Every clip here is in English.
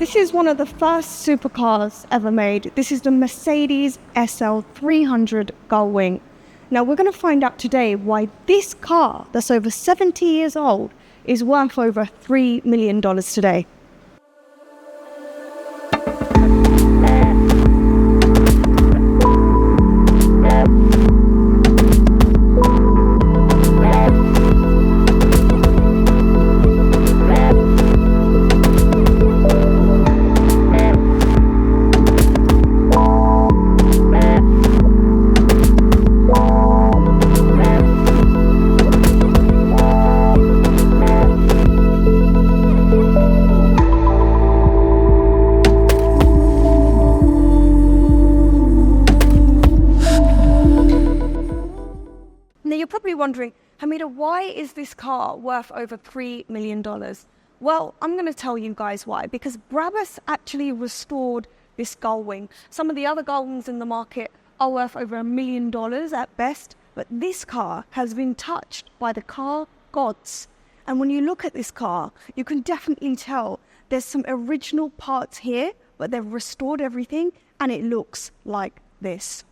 This is one of the first supercars ever made. This is the Mercedes SL 300 Gullwing. Now we're going to find out today why this car that's over 70 years old is worth over $3 million today. You're probably wondering, Hamida, why is this car worth over $3 million? Well, I'm going to tell you guys why. Because Brabus actually restored this Gullwing. Some of the other Gullwings in the market are worth over $1 million at best. But this car has been touched by the car gods. And when you look at this car, you can definitely tell there's some original parts here, but they've restored everything and it looks like this.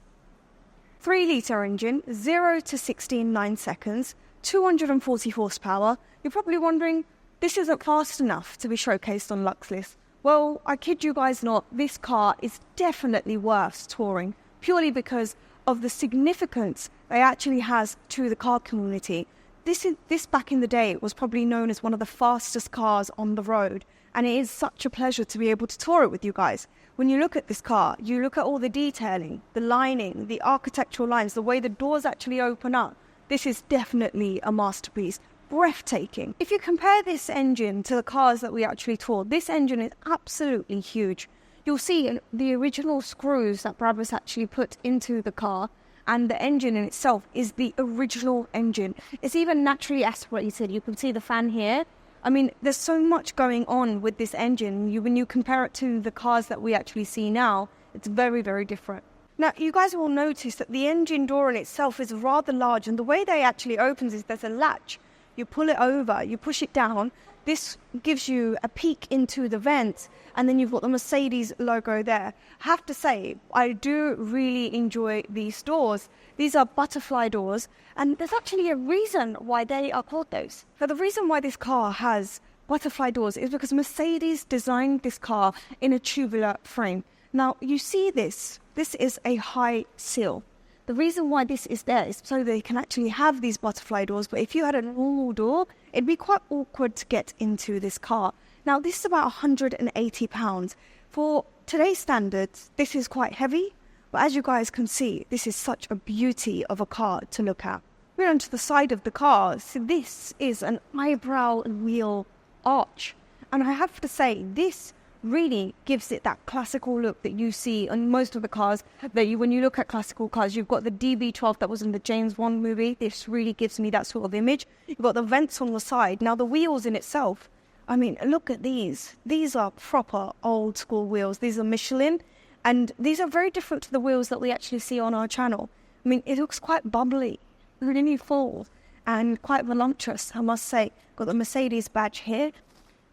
3-litre engine, 0 to 60 in 9 seconds, 240 horsepower. You're probably wondering, this isn't fast enough to be showcased on Lux List. Well, I kid you guys not, this car is definitely worth touring, purely because of the significance it actually has to the car community. This back in the day was probably known as one of the fastest cars on the road, and it is such a pleasure to be able to tour it with you guys. When you look at this car, you look at all the detailing, the lining, the architectural lines, the way the doors actually open up. This is definitely a masterpiece. Breathtaking. If you compare this engine to the cars that we actually toured, this engine is absolutely huge. You'll see the original screws that Brabus actually put into the car, and the engine in itself is the original engine. It's even naturally aspirated. You can see the fan here. I mean, there's so much going on with this engine. When you compare it to the cars that we actually see now, it's very, very different. Now, you guys will notice that the engine door in itself is rather large, and the way they actually opens is there's a latch. You pull it over, you push it down. This gives you a peek into the vents, and then you've got the Mercedes logo there. I have to say, I do really enjoy these doors. These are butterfly doors, and there's actually a reason why they are called those. So the reason why this car has butterfly doors is because Mercedes designed this car in a tubular frame. Now, you see this is a high sill. The reason why this is there is so they can actually have these butterfly doors, but if you had a normal door, it'd be quite awkward to get into this car. Now, this is about £180. For today's standards, this is quite heavy, but as you guys can see, this is such a beauty of a car to look at. We're onto the side of the car, so this is an eyebrow wheel arch. And I have to say, this really gives it that classical look that you see on most of the cars. When you look at classical cars, you've got the DB12 that was in the James Bond movie. This really gives me that sort of image. You've got the vents on the side. Now the wheels in itself, I mean, look at these. These are proper old school wheels. These are Michelin, and these are very different to the wheels that we actually see on our channel. I mean, it looks quite bubbly, really full, and quite voluptuous, I must say. Got the Mercedes badge here.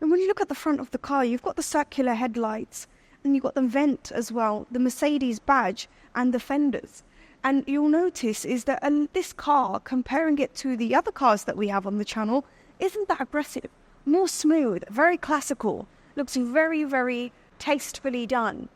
And when you look at the front of the car, you've got the circular headlights, and you've got the vent as well, the Mercedes badge and the fenders. And you'll notice is that this car, comparing it to the other cars that we have on the channel, isn't that aggressive. More smooth, very classical, looks very, very tastefully done.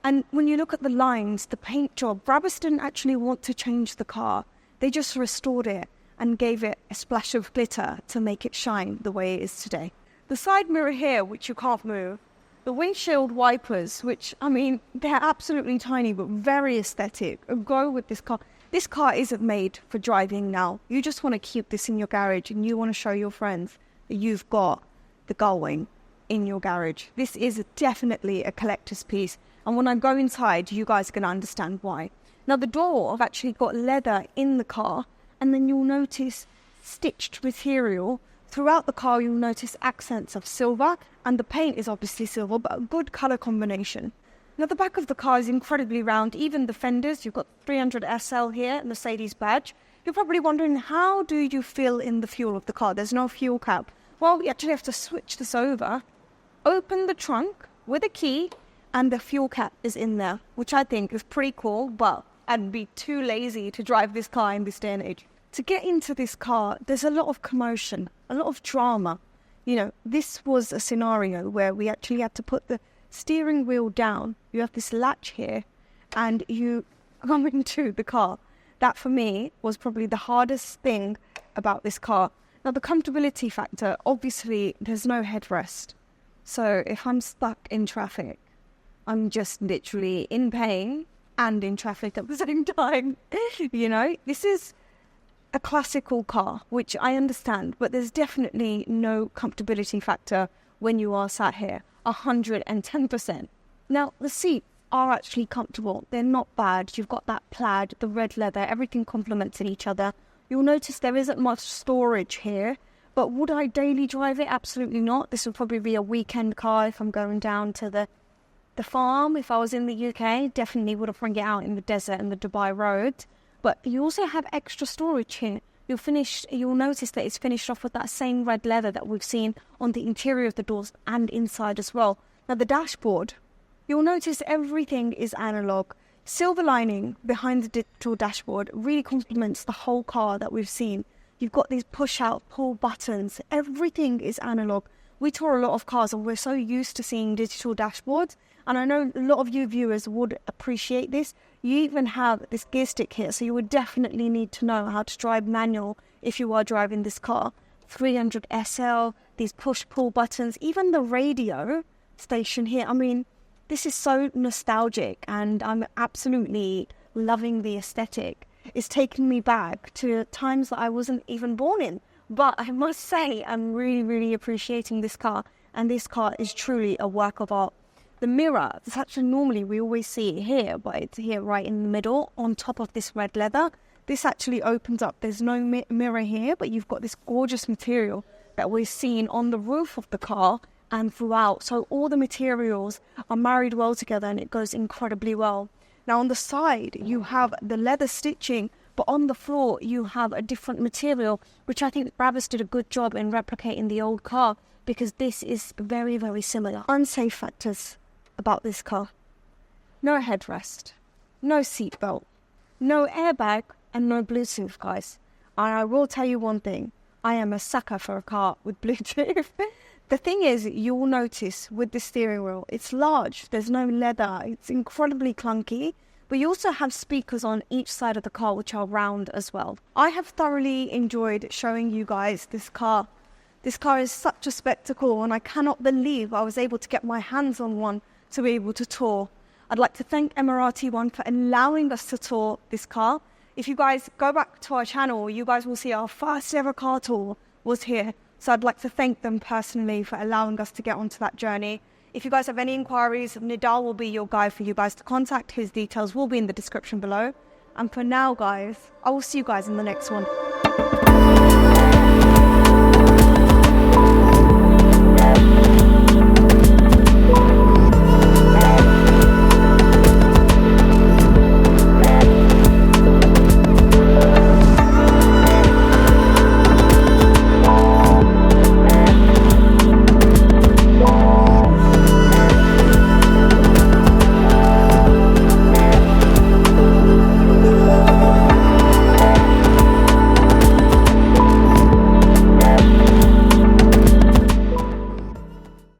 And when you look at the lines, the paint job, Brabus didn't actually want to change the car. They just restored it and gave it a splash of glitter to make it shine the way it is today. The side mirror here, which you can't move. The windshield wipers, which, I mean, they're absolutely tiny, but very aesthetic. Go with this car. This car isn't made for driving now. You just want to keep this in your garage, and you want to show your friends that you've got the Gullwing in your garage. This is definitely a collector's piece. And when I go inside, you guys are going to understand why. Now, the door, I've actually got leather in the car, and then you'll notice stitched material. Throughout the car, you'll notice accents of silver, and the paint is obviously silver, but a good colour combination. Now, the back of the car is incredibly round. Even the fenders, you've got 300SL here, Mercedes badge. You're probably wondering, how do you fill in the fuel of the car? There's no fuel cap. Well, you actually have to switch this over, open the trunk, with a key, and the fuel cap is in there, which I think is pretty cool, but I'd be too lazy to drive this car in this day and age. To get into this car, there's a lot of commotion, a lot of drama. You know, this was a scenario where we actually had to put the steering wheel down. You have this latch here, and you come into the car. That, for me, was probably the hardest thing about this car. Now, the comfortability factor, obviously, there's no headrest. So if I'm stuck in traffic, I'm just literally in pain and in traffic at the same time. You know, this is a classical car, which I understand, but there's definitely no comfortability factor when you are sat here, 110%. Now, the seats are actually comfortable. They're not bad. You've got that plaid, the red leather, everything complements each other. You'll notice there isn't much storage here, but would I daily drive it? Absolutely not. This would probably be a weekend car if I'm going down to the farm. If I was in the UK, definitely would have bring it out in the desert and the Dubai road. But you also have extra storage here. You'll notice that it's finished off with that same red leather that we've seen on the interior of the doors and inside as well. Now, the dashboard, you'll notice everything is analog. Silver lining behind the digital dashboard really complements the whole car that we've seen. You've got these push-out, pull buttons. Everything is analog. We tour a lot of cars and we're so used to seeing digital dashboards. And I know a lot of you viewers would appreciate this. You even have this gear stick here, so you would definitely need to know how to drive manual if you are driving this car. 300SL, these push-pull buttons, even the radio station here. I mean, this is so nostalgic and I'm absolutely loving the aesthetic. It's taken me back to times that I wasn't even born in. But I must say, I'm really, really appreciating this car. And this car is truly a work of art. The mirror, it's actually normally we always see it here, but it's here right in the middle on top of this red leather. This actually opens up. There's no mirror here, but you've got this gorgeous material that we're seeing on the roof of the car and throughout. So all the materials are married well together and it goes incredibly well. Now on the side, you have the leather stitching, but on the floor, you have a different material, which I think Brabus did a good job in replicating the old car because this is very, very similar. Unsafe factors about this car. No headrest, no seatbelt, no airbag, and no Bluetooth, guys. And I will tell you one thing, I am a sucker for a car with Bluetooth. The thing is, you will notice with the steering wheel, it's large, there's no leather, it's incredibly clunky, but you also have speakers on each side of the car which are round as well. I have thoroughly enjoyed showing you guys this car. This car is such a spectacle and I cannot believe I was able to get my hands on one to be able to tour. I'd like to thank Emirati One for allowing us to tour this car. If you guys go back to our channel, you guys will see our first ever car tour was here. So I'd like to thank them personally for allowing us to get onto that journey. If you guys have any inquiries, Nidal will be your guide for you guys to contact. His details will be in the description below. And for now, guys, I will see you guys in the next one.